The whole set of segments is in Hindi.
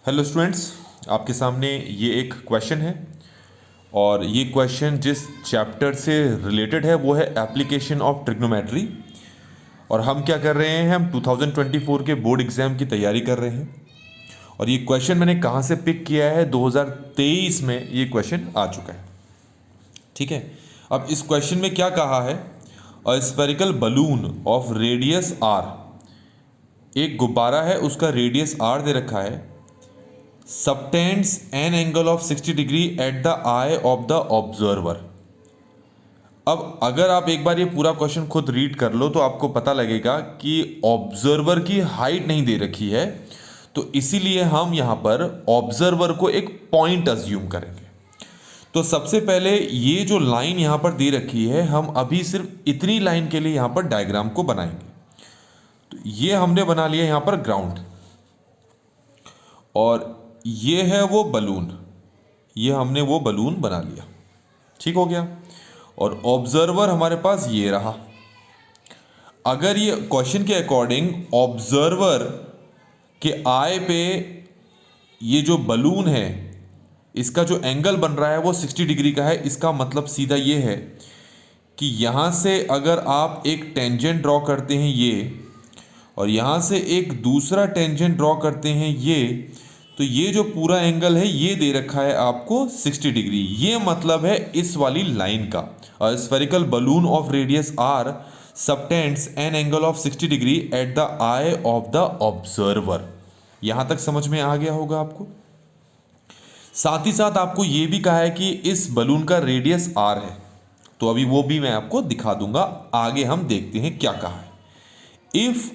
हेलो स्टूडेंट्स, आपके सामने ये एक क्वेश्चन है और ये क्वेश्चन जिस चैप्टर से रिलेटेड है वो है एप्लीकेशन ऑफ ट्रिग्नोमेट्री। और हम क्या कर रहे हैं, हम 2024 के बोर्ड एग्ज़ाम की तैयारी कर रहे हैं। और ये क्वेश्चन मैंने कहाँ से पिक किया है, 2023 में ये क्वेश्चन आ चुका है। ठीक है, अब इस क्वेश्चन में क्या कहा है, a spherical balloon of radius R, एक गुब्बारा है उसका रेडियस आर दे रखा है, subtends an angle of 60 degree at the eye of the observer. अब अगर आप एक बार ये पूरा क्वेश्चन खुद रीड कर लो तो आपको पता लगेगा कि ऑब्जर्वर की हाइट नहीं दे रखी है, तो इसीलिए हम यहां पर ऑब्जर्वर को एक पॉइंट अज्यूम करेंगे। तो सबसे पहले ये जो लाइन यहां पर दे रखी है, हम अभी सिर्फ इतनी लाइन के लिए यहां पर डायग्राम को बनाएंगे। तो ये हमने बना लिया यहां पर ग्राउंड, और ये है वो बलून, ये हमने वो बलून बना लिया। ठीक हो गया। और ऑब्जर्वर हमारे पास ये रहा। अगर ये क्वेश्चन के अकॉर्डिंग ऑब्जर्वर के आई पे ये जो बलून है इसका जो एंगल बन रहा है वो 60 डिग्री का है, इसका मतलब सीधा ये है कि यहां से अगर आप एक टेंजेंट ड्रॉ करते हैं ये, और यहां से एक दूसरा टेंजेंट ड्रॉ करते हैं ये, तो ये जो पूरा एंगल है ये दे रखा है आपको 60 डिग्री। ये मतलब है इस वाली लाइन का, spherical balloon of radius R subtends an angle of 60 degree at the eye of the observer. यहां तक समझ में आ गया होगा आपको। साथ ही साथ आपको ये भी कहा है कि इस बलून का रेडियस आर है, तो अभी वो भी मैं आपको दिखा दूंगा। आगे हम देखते हैं क्या कहा है। If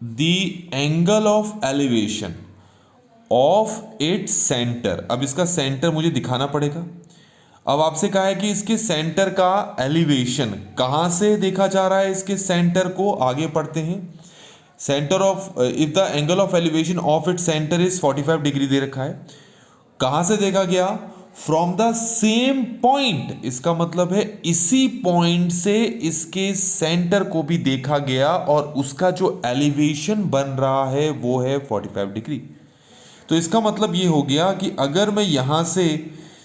the angle of elevation of its centre, अब इसका सेंटर मुझे दिखाना पड़ेगा। अब आपसे कहा है कि इसके सेंटर का एलिवेशन कहां से देखा जा रहा है, इसके सेंटर को आगे पढ़ते हैं। Centre of, if the angle of elevation of its centre is 45 degree दे रखा है। कहां से देखा गया, फ्रॉम द सेम पॉइंट, इसका मतलब है इसी पॉइंट से इसके सेंटर को भी देखा गया और उसका जो एलिवेशन बन रहा है वो है 45 डिग्री। तो इसका मतलब ये हो गया कि अगर मैं यहां से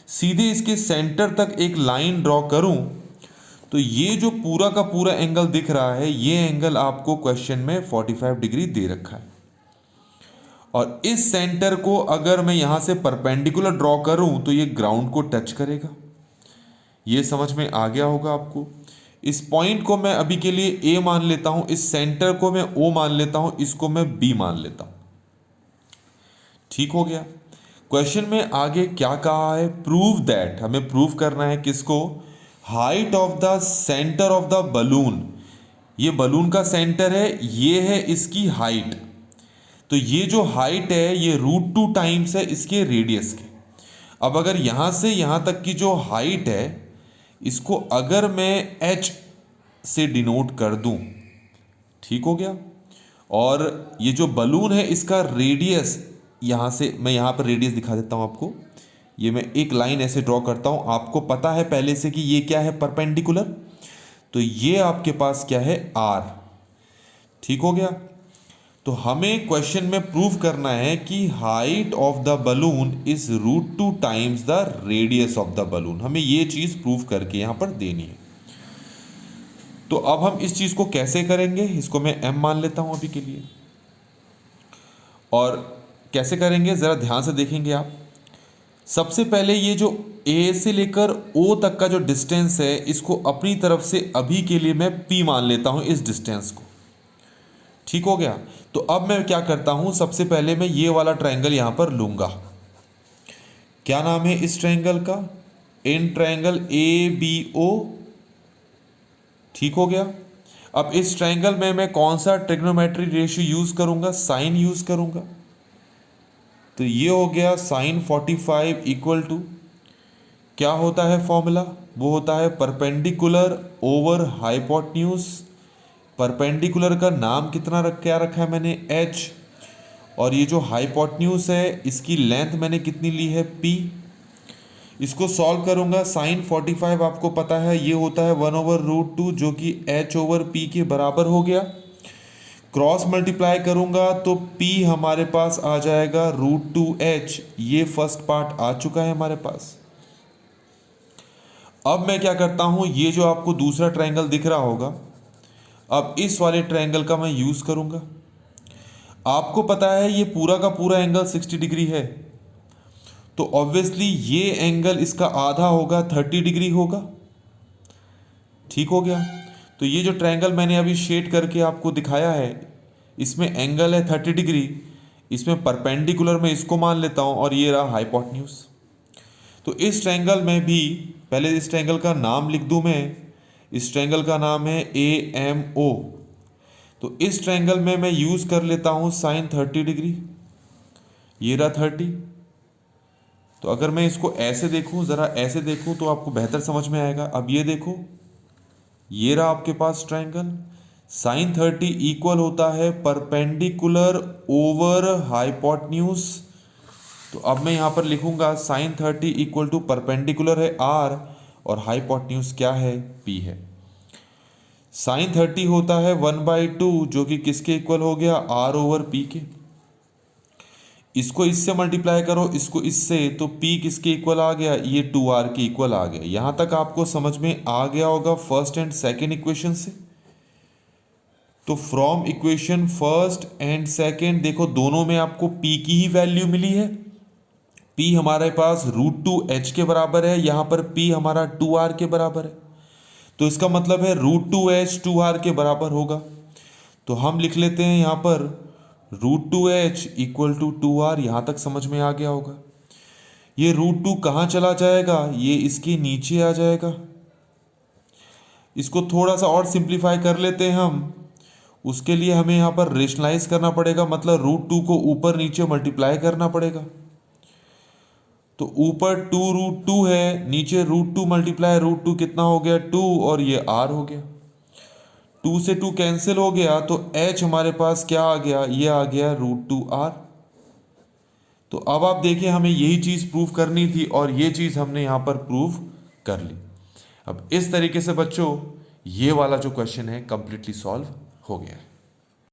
सीधे इसके सेंटर तक एक लाइन ड्रॉ करूं तो ये जो पूरा का पूरा एंगल दिख रहा है, ये एंगल आपको क्वेश्चन में 45 डिग्री दे रखा है। और इस सेंटर को अगर मैं यहां से परपेंडिकुलर ड्रॉ करूं तो ये ग्राउंड को टच करेगा। ये समझ में आ गया होगा आपको। इस पॉइंट को मैं अभी के लिए ए मान लेता हूं, इस सेंटर को मैं ओ मान लेता हूं, इसको मैं बी मान लेता हूं। ठीक हो गया। क्वेश्चन में आगे क्या कहा है, प्रूव दैट, हमें प्रूव करना है किसको, height of the centre of the balloon. ये बलून का सेंटर है, ये है इसकी हाइट। तो ये जो हाइट है ये √2 टाइम्स है इसके रेडियस के। अब अगर यहां से यहां तक की जो हाइट है इसको अगर मैं h से डिनोट कर दूं, ठीक हो गया। और ये जो बलून है इसका रेडियस, यहां से मैं यहां पर रेडियस दिखा देता हूं आपको। ये मैं एक लाइन ऐसे ड्रॉ करता हूं, आपको पता है पहले से कि ये क्या है, परपेंडिकुलर। तो ये आपके पास क्या है, r। ठीक हो गया। तो हमें क्वेश्चन में प्रूव करना है कि height of the balloon is √2 times the radius of the balloon. हमें ये चीज प्रूव करके यहां पर देनी है। तो अब हम इस चीज को कैसे करेंगे, इसको मैं m मान लेता हूं अभी के लिए। और कैसे करेंगे जरा ध्यान से देखेंगे आप। सबसे पहले ये जो A से लेकर O तक का जो डिस्टेंस है इसको अपनी तरफ से अभी के लिए मैं P मान लेता हूं, इस डिस्टेंस को। ठीक हो गया। तो अब मैं क्या करता हूं, सबसे पहले मैं ये वाला ट्रायंगल यहां पर लूंगा। क्या नाम है इस ट्रायंगल का, इन ट्रायंगल ABO। ठीक हो गया। अब इस ट्रायंगल में मैं कौन सा ट्रिग्नोमेट्री रेशियो यूज करूंगा, साइन यूज करूंगा। तो ये हो गया साइन 45 इक्वल टू, क्या होता है फॉर्मूला, वो होता है परपेंडिकुलर ओवर हाइपोटेन्यूज। परपेंडिकुलर का नाम कितना क्या रखा है मैंने, h। और ये जो हाइपोटेन्यूज है इसकी लेंथ मैंने कितनी ली है, p। इसको सॉल्व करूंगा, साइन 45 आपको पता है ये होता है 1/√2 जो कि h/p के बराबर हो गया। क्रॉस मल्टीप्लाई करूंगा तो P हमारे पास आ जाएगा √2h। ये फर्स्ट पार्ट आ चुका है हमारे पास। अब मैं क्या करता हूं, ये जो आपको दूसरा ट्रायंगल दिख रहा होगा, अब इस वाले ट्रायंगल का मैं यूज करूंगा। आपको पता है ये पूरा का पूरा एंगल 60 डिग्री है, तो ऑब्वियसली ये एंगल इसका आधा होगा, 30 डिग्री होगा। ठीक हो गया। तो ये जो ट्रायंगल मैंने अभी शेड करके आपको दिखाया है, इसमें एंगल है 30 डिग्री, इसमें परपेंडिकुलर मैं इसको मान लेता हूं, और ये रहा हाइपोटेन्यूज। तो इस ट्रायंगल में भी पहले इस ट्रायंगल का नाम लिख दूं मैं। इस ट्रायंगल का नाम है AMO। तो इस ट्रायंगल में मैं यूज कर लेता हूं साइन 30 डिग्री। ये रहा 30। तो अगर मैं इसको ऐसे देखूं, जरा ऐसे देखूं तो आपको बेहतर समझ में आएगा। अब ये देखो, ये रहा आपके पास ट्रायंगल। साइन 30 इक्वल होता है परपेंडिकुलर ओवर हाइपोटेन्यूज। तो अब मैं यहां पर लिखूंगा साइन 30 इक्वल टू परपेंडिकुलर है R, और हाइपोटेन्यूज क्या है, P है। साइन 30 होता है 1/2, जो कि किसके इक्वल हो गया, R/P के। इसको इससे मल्टीप्लाई करो, इसको इससे, तो P किसके इक्वल आ गया, ये 2R के इक्वल आ गया। यहां तक आपको समझ में आ गया होगा फर्स्ट एंड सेकेंड इक्वेशन से। तो from equation first and second देखो, दोनों में आपको P की ही वैल्यू मिली है। P हमारे पास √2h के बराबर है, यहां पर P हमारा 2R के बराबर है। तो इसका मतलब है √2h 2R के बराबर होगा। तो हम लिख लेते हैं यहां पर √2h इक्वल टू 2R। यहां तक समझ में आ गया होगा। ये √2 कहां चला जाएगा, ये इसके नीचे आ जाएगा। इसको थोड़ा सा और सिंप्लीफाई कर लेते हैं हम। उसके लिए हमें यहां पर रेशनलाइज करना पड़ेगा, मतलब √2 को ऊपर नीचे मल्टीप्लाई करना पड़ेगा। तो ऊपर 2√2 है, नीचे √2 मल्टीप्लाई √2 कितना हो गया, 2, और ये R हो गया। 2 से 2 कैंसिल हो गया, तो h हमारे पास क्या आ गया, ये आ गया √2R। तो अब आप देखें, हमें यही चीज प्रूव करनी थी, और ये चीज हमने यहां पर प्रूव कर ली। अब इस तरीके से बच्चों ये वाला जो क्वेश्चन है कंप्लीटली सॉल्व हो गया है।